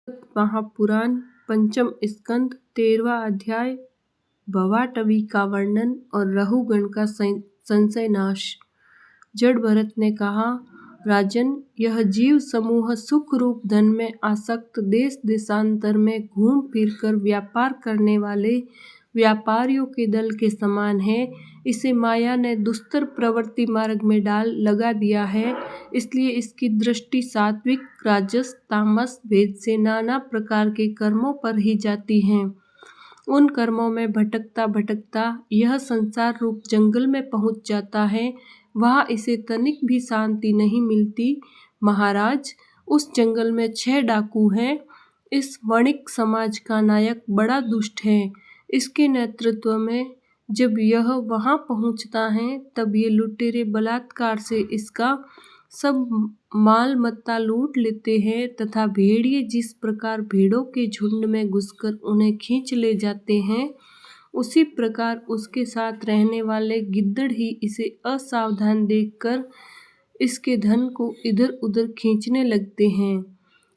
महापुराण पंचम स्कंद 13वां अध्याय भवाटवी का वर्णन और रहुगण का संशय नाश। जड़ भरत ने कहा, राजन, यह जीव समूह सुख रूप धन में आसक्त देश देशांतर में घूम फिर कर व्यापार करने वाले व्यापारियों के दल के समान है। इसे माया ने दुस्तर प्रवृत्ति मार्ग में डाल लगा दिया है, इसलिए इसकी दृष्टि सात्विक, राजस, तामस भेद से नाना प्रकार के कर्मों पर ही जाती है। उन कर्मों में भटकता भटकता यह संसार रूप जंगल में पहुंच जाता है। वहाँ इसे तनिक भी शांति नहीं मिलती। महाराज, उस जंगल में 6 डाकू हैं। इस वणिक समाज का नायक बड़ा दुष्ट है। इसके नेतृत्व में जब यह वहाँ पहुँचता है, तब ये लुटेरे बलात्कार से इसका सब माल मत्ता लूट लेते हैं तथा भेड़िए जिस प्रकार भेड़ों के झुंड में घुसकर उन्हें खींच ले जाते हैं, उसी प्रकार उसके साथ रहने वाले गिद्दड़ ही इसे असावधान देखकर इसके धन को इधर उधर खींचने लगते हैं।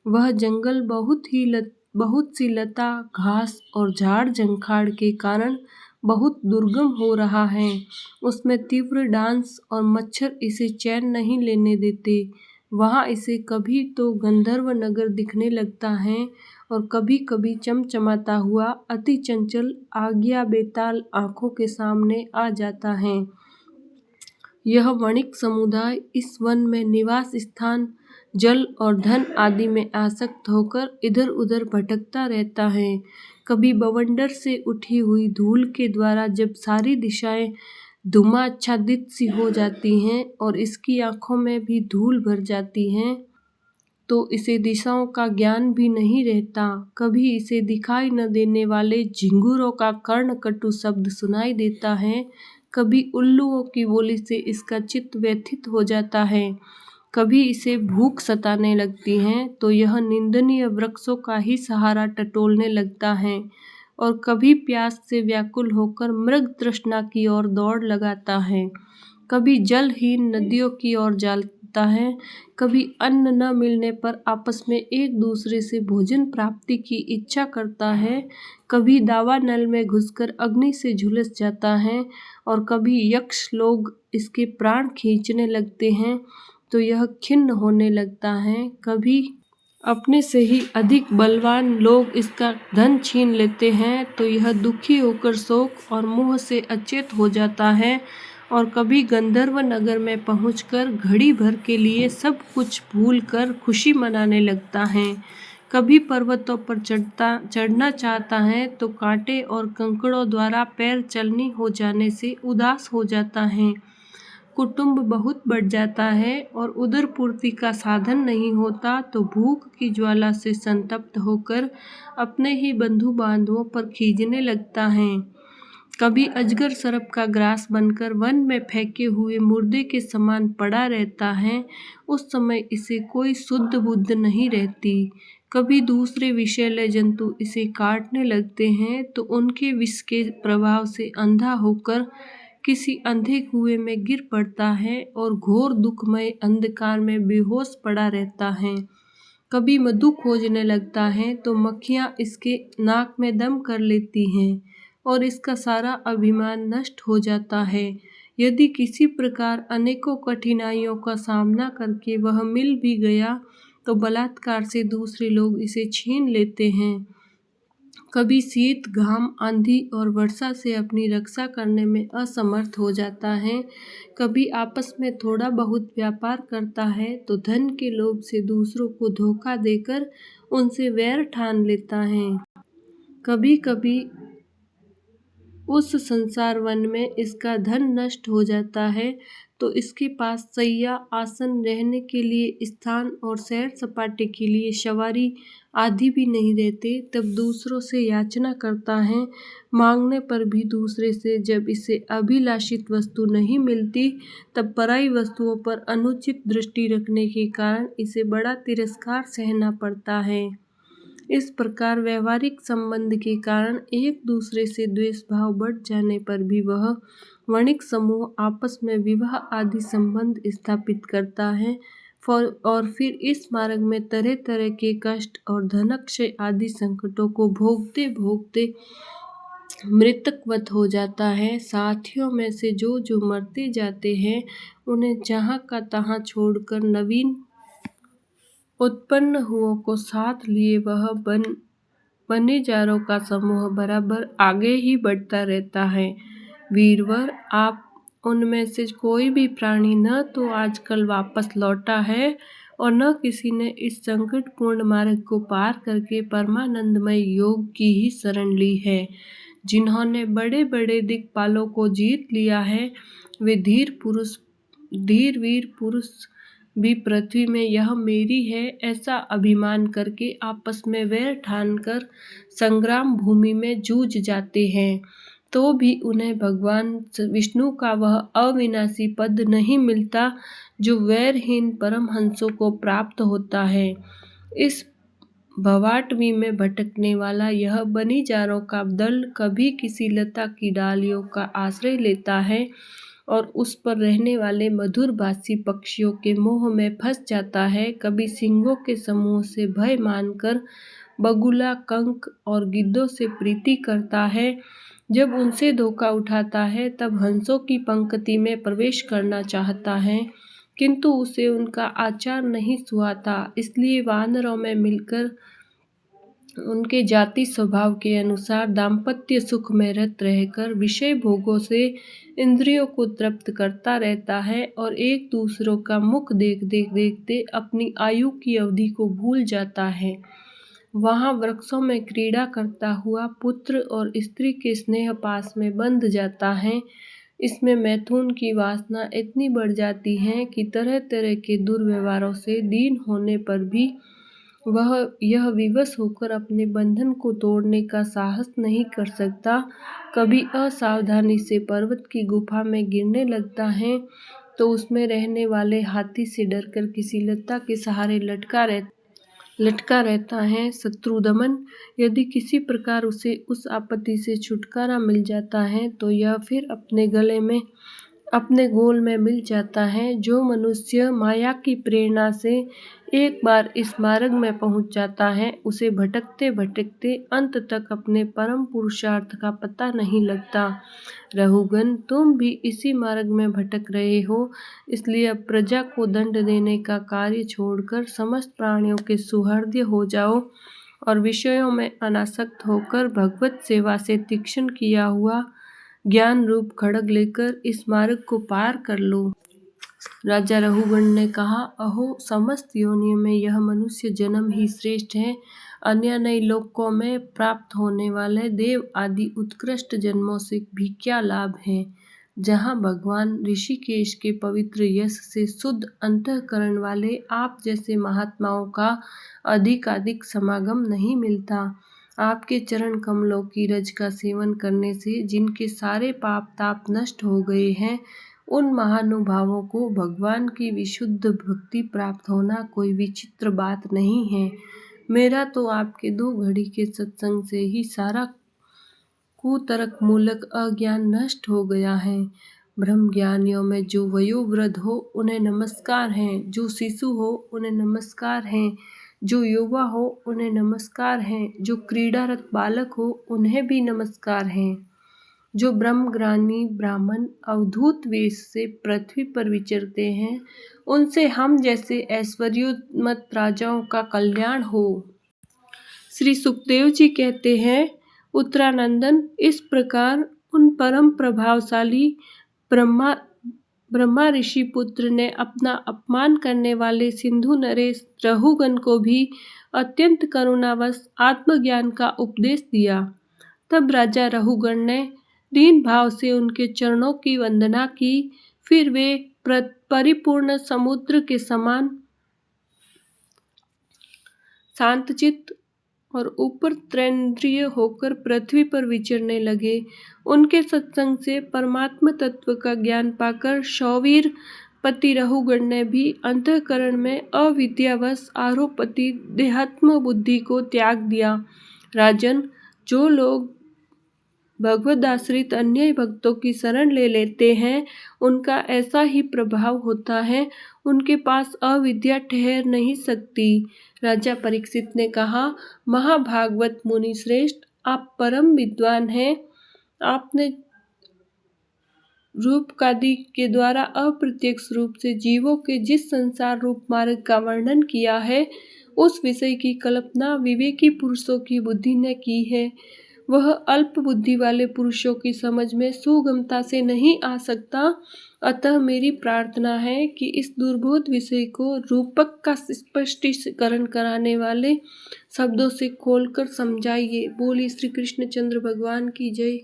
वह जंगल बहुत सी लता, घास और झाड़ झंखाड़ के कारण बहुत दुर्गम हो रहा है। उसमें तीव्र डांस और मच्छर इसे चैन नहीं लेने देते। वहाँ इसे कभी तो गंधर्व नगर दिखने लगता है और कभी कभी चमचमाता हुआ अति चंचल आज्ञा बेताल आंखों के सामने आ जाता है। यह वणिक समुदाय इस वन में निवास स्थान, जल और धन आदि में आसक्त होकर इधर उधर भटकता रहता है। कभी बवंडर से उठी हुई धूल के द्वारा जब सारी दिशाएं धूमाच्छादित सी हो जाती हैं और इसकी आंखों में भी धूल भर जाती है, तो इसे दिशाओं का ज्ञान भी नहीं रहता। कभी इसे दिखाई न देने वाले झिंगुरों का कर्णकटु शब्द सुनाई देता है। कभी उल्लुओं की बोली से इसका चित्त व्यथित हो जाता है। कभी इसे भूख सताने लगती है तो यह निंदनीय वृक्षों का ही सहारा टटोलने लगता है और कभी प्यास से व्याकुल होकर मृग तृष्णा की ओर दौड़ लगाता है। कभी जलहीन नदियों की ओर जाता है। कभी अन्न न मिलने पर आपस में एक दूसरे से भोजन प्राप्ति की इच्छा करता है। कभी दावानल में घुसकर अग्नि से झुलस जाता है और कभी यक्ष लोग इसके प्राण खींचने लगते हैं तो यह खिन्न होने लगता है। कभी अपने से ही अधिक बलवान लोग इसका धन छीन लेते हैं तो यह दुखी होकर शोक और मोह से अचेत हो जाता है और कभी गंधर्व नगर में पहुंचकर घड़ी भर के लिए सब कुछ भूलकर खुशी मनाने लगता है। कभी पर्वतों पर चढ़ना चाहता है तो कांटे और कंकड़ों द्वारा पैर चलनी हो जाने से उदास हो जाता है। कुटुंब बहुत बढ़ जाता है और उदर पूर्ति का साधन नहीं होता तो भूख की ज्वाला से संतप्त होकर अपने ही बंधु बांधवों पर खींचने लगता है। कभी अजगर सर्प का ग्रास बनकर वन में फेंके हुए मुर्दे के समान पड़ा रहता है। उस समय इसे कोई शुद्ध बुद्ध नहीं रहती। कभी दूसरे विषैले जंतु इसे काटने लगते हैं तो उनके विष के प्रभाव से अंधा होकर किसी अंधे कुएं में गिर पड़ता है और घोर दुखमय अंधकार में बेहोश पड़ा रहता है। कभी मधु खोजने लगता है तो मक्खियां इसके नाक में दम कर लेती हैं और इसका सारा अभिमान नष्ट हो जाता है। यदि किसी प्रकार अनेकों कठिनाइयों का सामना करके वह मिल भी गया तो बलात्कार से दूसरे लोग इसे छीन लेते हैं। कभी शीत, घाम, आंधी और वर्षा से अपनी रक्षा करने में असमर्थ हो जाता है। कभी आपस में थोड़ा बहुत व्यापार करता है तो धन के लोभ से दूसरों को धोखा देकर उनसे वैर ठान लेता है। कभी कभी उस संसार वन में इसका धन नष्ट हो जाता है तो इसके पास शैया, आसन, रहने के लिए स्थान और सैर सपाटे के लिए सवारी आदि भी नहीं रहते। तब दूसरों से याचना करता है। मांगने पर भी दूसरे से जब इसे अभिलाषित वस्तु नहीं मिलती तब पराई वस्तुओं पर अनुचित दृष्टि रखने के कारण इसे बड़ा तिरस्कार सहना पड़ता है। इस प्रकार व्यवहारिक संबंध के कारण एक दूसरे से द्वेष भाव बढ़ जाने पर भी वह वणिक समूह आपस में विवाह आदि संबंध स्थापित करता है। और फिर इस मार्ग में तरह तरह के कष्ट और धनक्षय आदि संकटों को भोगते भोगते मृतकवत हो जाता है। साथियों में से जो मरते जाते हैं उन्हें जहाँ का तहाँ छोड़कर नवीन उत्पन्न हुओं को साथ लिए वह बनेजारों का समूह बराबर आगे ही बढ़ता रहता है। वीरवर, आप उनमें से कोई भी प्राणी न तो आजकल वापस लौटा है और न किसी ने इस संकटपूर्ण मार्ग को पार करके परमानंदमय योग की ही शरण ली है। जिन्होंने बड़े बड़े दिक्पालों को जीत लिया है वे धीर वीर पुरुष भी पृथ्वी में यह मेरी है ऐसा अभिमान करके आपस में वैर ठानकर संग्राम भूमि में जूझ जाते हैं, तो भी उन्हें भगवान विष्णु का वह अविनाशी पद नहीं मिलता जो वैरहीन परमहंसों को प्राप्त होता है। इस भवाटवी में भटकने वाला यह बनिजारों का दल कभी किसी लता की डालियों का आश्रय लेता है और उस पर रहने वाले मधुरभाषी पक्षियों के मोह में फंस जाता है, कभी सिंहों के समूह से भय मानकर बगुला, कंक और गिद्धों से प्रीति करता है। जब उनसे धोखा उठाता है तब हंसों की पंक्ति में प्रवेश करना चाहता है, किंतु उसे उनका आचार नहीं सुहाता, इसलिए वानरों में मिलकर उनके जाति स्वभाव के अनुसार दाम्पत्य सुख में रत रहकर विषय भोगों से इंद्रियों को तृप्त करता रहता है और एक दूसरों का मुख देखते अपनी आयु की अवधि को भूल जाता है। वहाँ वृक्षों में क्रीड़ा करता हुआ पुत्र और स्त्री के स्नेह पास में बंध जाता है। इसमें मैथुन की वासना इतनी बढ़ जाती है कि तरह तरह के दुर्व्यवहारों से दीन होने पर भी वह यह विवश होकर अपने बंधन को तोड़ने का साहस नहीं कर सकता। कभी असावधानी से पर्वत की गुफा में गिरने लगता है तो उसमें रहने वाले हाथी से डरकर किसी लता के सहारे लटका रहता है। शत्रुदमन, यदि किसी प्रकार उसे उस आपत्ति से छुटकारा मिल जाता है तो यह फिर अपने गोल में मिल जाता है। जो मनुष्य माया की प्रेरणा से एक बार इस मार्ग में पहुंच जाता है उसे भटकते भटकते अंत तक अपने परम पुरुषार्थ का पता नहीं लगता। रहुगण, तुम भी इसी मार्ग में भटक रहे हो, इसलिए अब प्रजा को दंड देने का कार्य छोड़कर समस्त प्राणियों के सुहृदय हो जाओ और विषयों में अनासक्त होकर भगवत सेवा से तीक्ष्ण किया हुआ ज्ञान रूप खड्ग लेकर इस मार्ग को पार कर लो। राजा रहुगण ने कहा, अहो, समस्त योनियों में यह मनुष्य जन्म ही श्रेष्ठ है। अन्य नए लोकों में प्राप्त होने वाले देव आदि उत्कृष्ट जन्मों से भी क्या लाभ है, जहाँ भगवान ऋषिकेश के पवित्र यश से शुद्ध अंतःकरण वाले आप जैसे महात्माओं का अधिकाधिक समागम नहीं मिलता। आपके चरण कमलों की रज का सेवन करने से जिनके सारे पाप ताप नष्ट हो गए हैं, उन महानुभावों को भगवान की विशुद्ध भक्ति प्राप्त होना कोई विचित्र बात नहीं है। मेरा तो आपके 2 घड़ी के सत्संग से ही सारा कुतर्क मूलक अज्ञान नष्ट हो गया है। ब्रह्मज्ञानियों में जो वयोवृद्ध हो उन्हें नमस्कार हैं, जो शिशु हो उन्हें नमस्कार हैं, जो युवा हो उन्हें नमस्कार हैं, जो क्रीड़ारत बालक हो उन्हें भी नमस्कार हैं, जो ब्रह्मज्ञानी ब्राह्मण अवधूत वेश से पृथ्वी पर विचरते हैं, उनसे हम जैसे ऐश्वर्योन्मत्त राजाओं का कल्याण हो। श्री सुखदेव जी कहते हैं, उत्तरानंदन, इस प्रकार उन परम प्रभावशाली ब्रह्मा ऋषि पुत्र ने अपना अपमान करने वाले सिंधु नरेश रहुगण को भी अत्यंत करुणावश आत्मज्ञान का उपदेश दिया। तब राजा रहुगण ने दीन भाव से उनके चरणों की वंदना की। फिर वे परिपूर्ण समुद्र के समान शांतचित्त और ऊपर तैरेंद्रिय होकर पृथ्वी पर विचरने लगे। उनके सत्संग से परमात्म तत्व का ज्ञान पाकर शौवीर पति रहुगण ने भी अंतःकरण में अविद्यावश आरोपति देहात्म बुद्धि को त्याग दिया। राजन, जो लोग भगवद आश्रित अन्य भक्तों की शरण ले लेते हैं, उनका ऐसा ही प्रभाव होता है। उनके पास अविद्या ठहर नहीं सकती। राजा परीक्षित ने कहा, महाभागवत मुनि श्रेष्ठ, आप परम विद्वान हैं। आपने रूपकादि के द्वारा अप्रत्यक्ष रूप से जीवों के जिस संसार रूप मार्ग का वर्णन किया है, उस विषय की कल्पना विवेकी पुरुषों की बुद्धि ने की है। वह अल्प बुद्धि वाले पुरुषों की समझ में सुगमता से नहीं आ सकता। अतः मेरी प्रार्थना है कि इस दुर्बोध विषय को रूपक का स्पष्टीकरण कराने वाले शब्दों से खोलकर समझाइए। बोलिए श्री कृष्णचंद्र भगवान की जय।